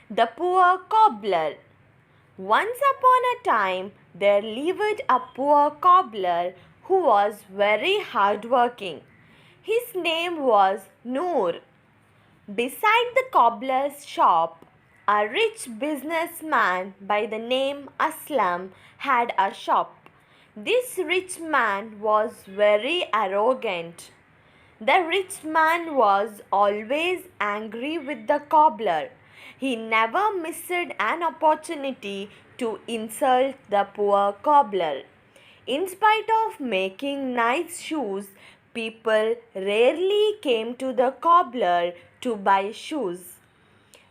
The poor cobbler. Once upon a time, there lived a poor cobbler who was very hardworking. His name was Noor. Beside the cobbler's shop, a rich businessman by the name Aslam had a shop. This rich man was very arrogant. The rich man was always angry with the cobbler. He never missed an opportunity to insult the poor cobbler. In spite of making nice shoes, people rarely came to the cobbler to buy shoes.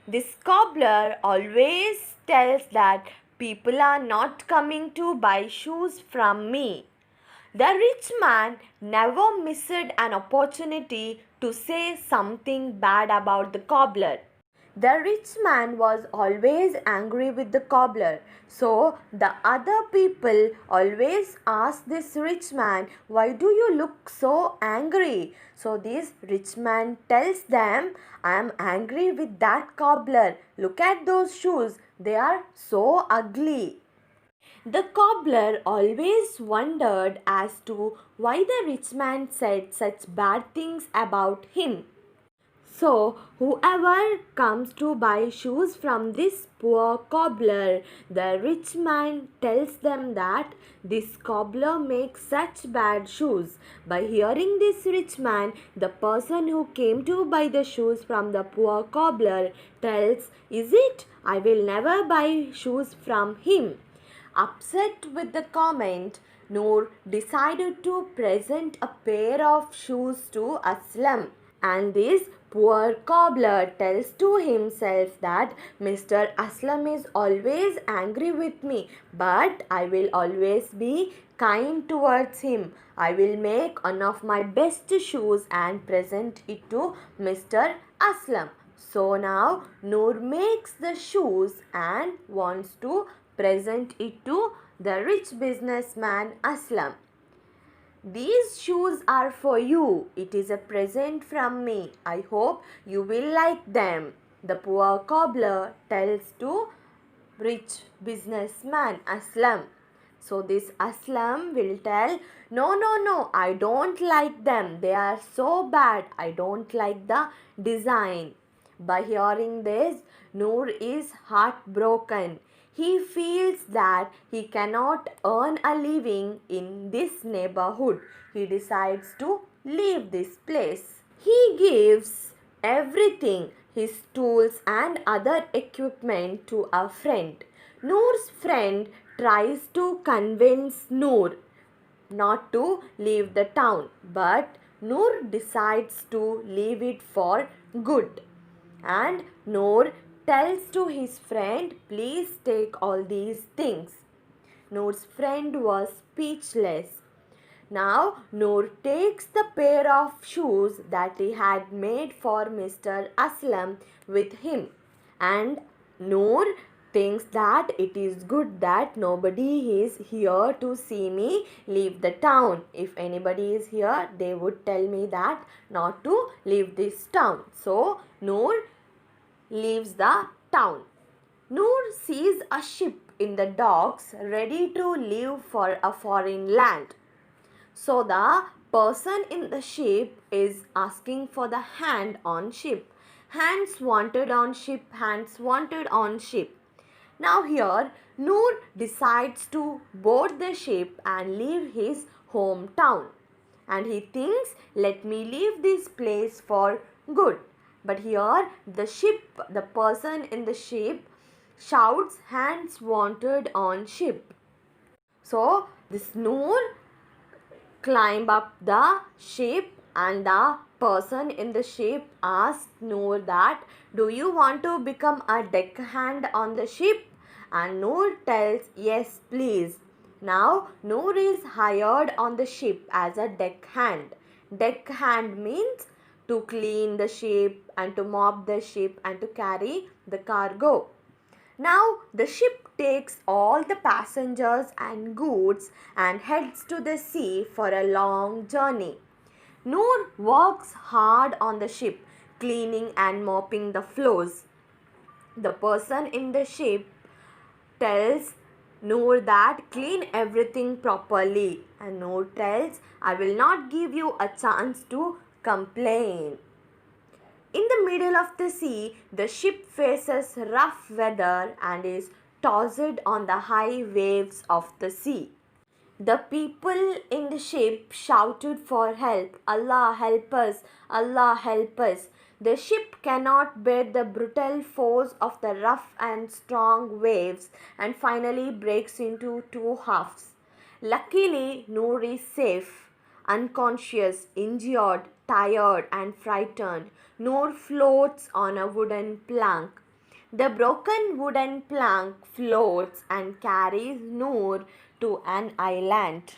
This cobbler always tells that people are not coming to buy shoes from me. The rich man never missed an opportunity to say something bad about the cobbler. The rich man was always angry with the cobbler. So the other people always asked this rich man, "Why do you look so angry?" So this rich man tells them, "I am angry with that cobbler. Look at those shoes. They are so ugly." The cobbler always wondered as to why the rich man said such bad things about him. So, whoever comes to buy shoes from this poor cobbler, the rich man tells them that this cobbler makes such bad shoes. By hearing this rich man, the person who came to buy the shoes from the poor cobbler tells, "Is it? I will never buy shoes from him." Upset with the comment, Noor decided to present a pair of shoes to Aslam. And this poor cobbler tells to himself that Mr. Aslam is always angry with me, but I will always be kind towards him. I will make one of my best shoes and present it to Mr. Aslam. So now Noor makes the shoes and wants to present it to the rich businessman Aslam. "These shoes are for you. It is a present from me. I hope you will like them," the poor cobbler tells to rich businessman Aslam. So this Aslam will tell, "No, no, no, I don't like them. They are so bad. I don't like the design." By hearing this, Noor is heartbroken. He feels that he cannot earn a living in this neighborhood. He decides to leave this place. He gives everything, his tools and other equipment, to a friend. Noor's friend tries to convince Noor not to leave the town, but Noor decides to leave it for good. And Noor tells to his friend, "Please take all these things." Noor's friend was speechless. Now Noor takes the pair of shoes that he had made for Mr. Aslam with him, and Noor thinks that it is good that nobody is here to see me leave the town. If anybody is here, they would tell me that not to leave this town. So Noor leaves the town. Noor sees a ship in the docks ready to leave for a foreign land. So the person in the ship is asking for the hand on ship. Hands wanted on ship, hands wanted on ship. Now here Noor decides to board the ship and leave his hometown. And he thinks, "Let me leave this place for good." But here the person in the ship shouts, "Hands wanted on ship." So this Noor climb up the ship, and the person in the ship asks Noor that, "Do you want to become a deckhand on the ship?" And Noor tells, "Yes, please." Now Noor is hired on the ship as a deckhand. Deckhand means to clean the ship and to mop the ship and to carry the cargo. Now the ship takes all the passengers and goods and heads to the sea for a long journey. Noor works hard on the ship, cleaning and mopping the floors. The person in the ship tells Noor that clean everything properly, and Noor tells, I will not give you a chance to complain. In the middle of the sea, the ship faces rough weather and is tossed on the high waves of the sea. The people in the ship shouted for help. Allah help us! Allah help us! The ship cannot bear the brutal force of the rough and strong waves and finally breaks into two halves. Luckily, Noor is safe. Unconscious, injured, tired, and frightened, Noor floats on a wooden plank. The broken wooden plank floats and carries Noor to an island.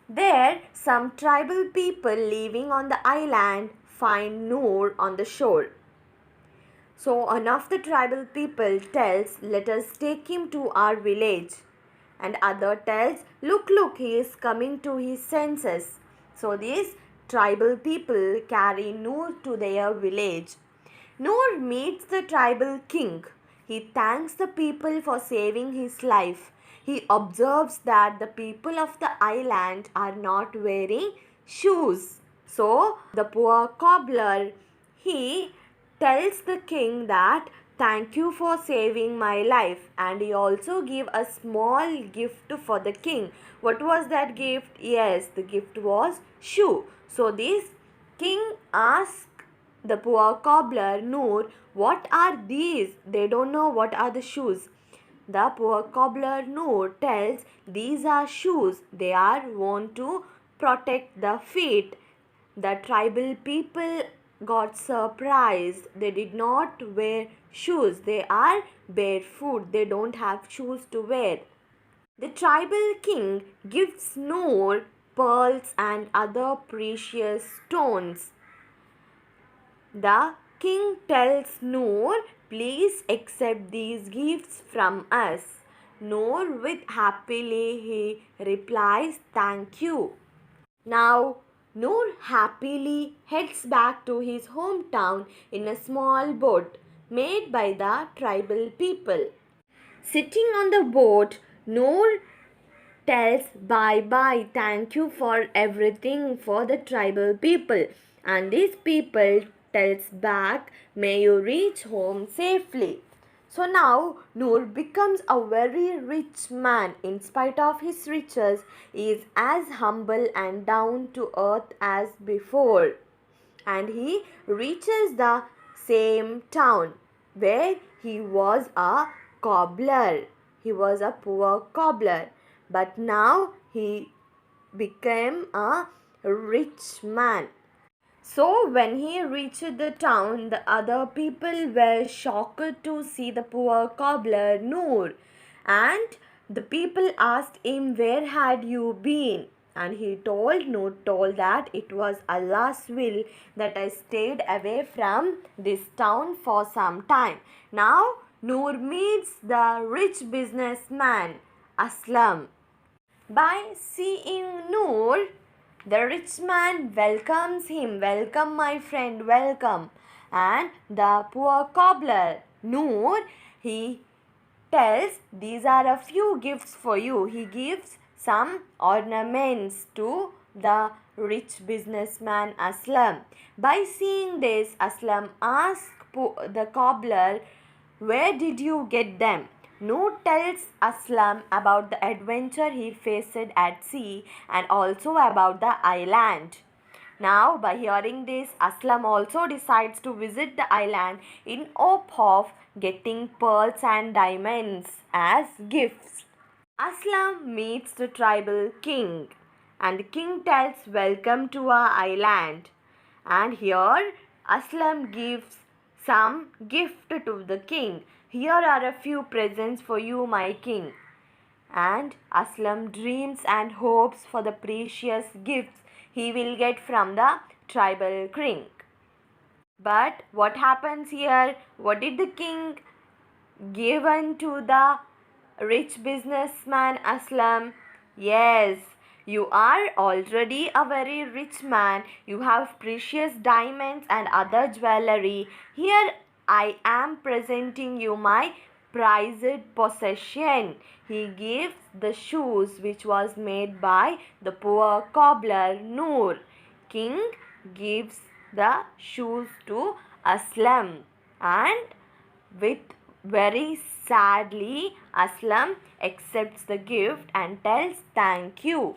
There, some tribal people living on the island find Noor on the shore. So one of the tribal people tells, let us take him to our village. And other tells, look, he is coming to his senses. So these tribal people carry Noor to their village. Noor meets the tribal king. He thanks the people for saving his life. He observes that the people of the island are not wearing shoes. So the poor cobbler, he tells the king that thank you for saving my life, and he also give a small gift for the king. What was that gift? Yes, the gift was shoe. So this king asked the poor cobbler, Noor, what are these? They don't know what are the shoes. The poor cobbler Noor tells, these are shoes. They are worn to protect the feet. The tribal people got surprised. They did not wear shoes. They are barefoot. They don't have shoes to wear. The tribal king gives Noor pearls and other precious stones. The king tells Noor, please accept these gifts from us. Noor with happily he replies, thank you. Now Noor happily heads back to his hometown in a small boat made by the tribal people. Sitting on the boat, Noor tells bye bye, thank you for everything for the tribal people, and these people tells back, may you reach home safely. So now Noor becomes a very rich man. In spite of his riches, he is as humble and down to earth as before, and he reaches the same town where he was a cobbler. He was a poor cobbler, but now he became a rich man. So when he reached the town, the other people were shocked to see the poor cobbler Noor, and the people asked him, where had you been? And he told, Noor told that it was Allah's will that I stayed away from this town for some time. Now Noor meets the rich businessman Aslam. By seeing Noor, the rich man welcomes him. Welcome, my friend, welcome. And the poor cobbler, Noor, he tells, these are a few gifts for you. He gives some ornaments to the rich businessman Aslam. By seeing this, Aslam asks the cobbler, where did you get them? Noor tells Aslam about the adventure he faced at sea and also about the island. Now, by hearing this, Aslam also decides to visit the island in hope of getting pearls and diamonds as gifts. Aslam meets the tribal king, and the king tells, welcome to our island. And here Aslam gives some gift to the king. Here are a few presents for you, my king. And Aslam dreams and hopes for the precious gifts he will get from the tribal king. But what happens here? What did the king give unto the rich businessman Aslam? Yes, you are already a very rich man. You have precious diamonds and other jewelry. Here I am presenting you my prized possession. He gives the shoes which was made by the poor cobbler Noor. King gives the shoes to Aslam, and with very sadly Aslam accepts the gift and tells thank you.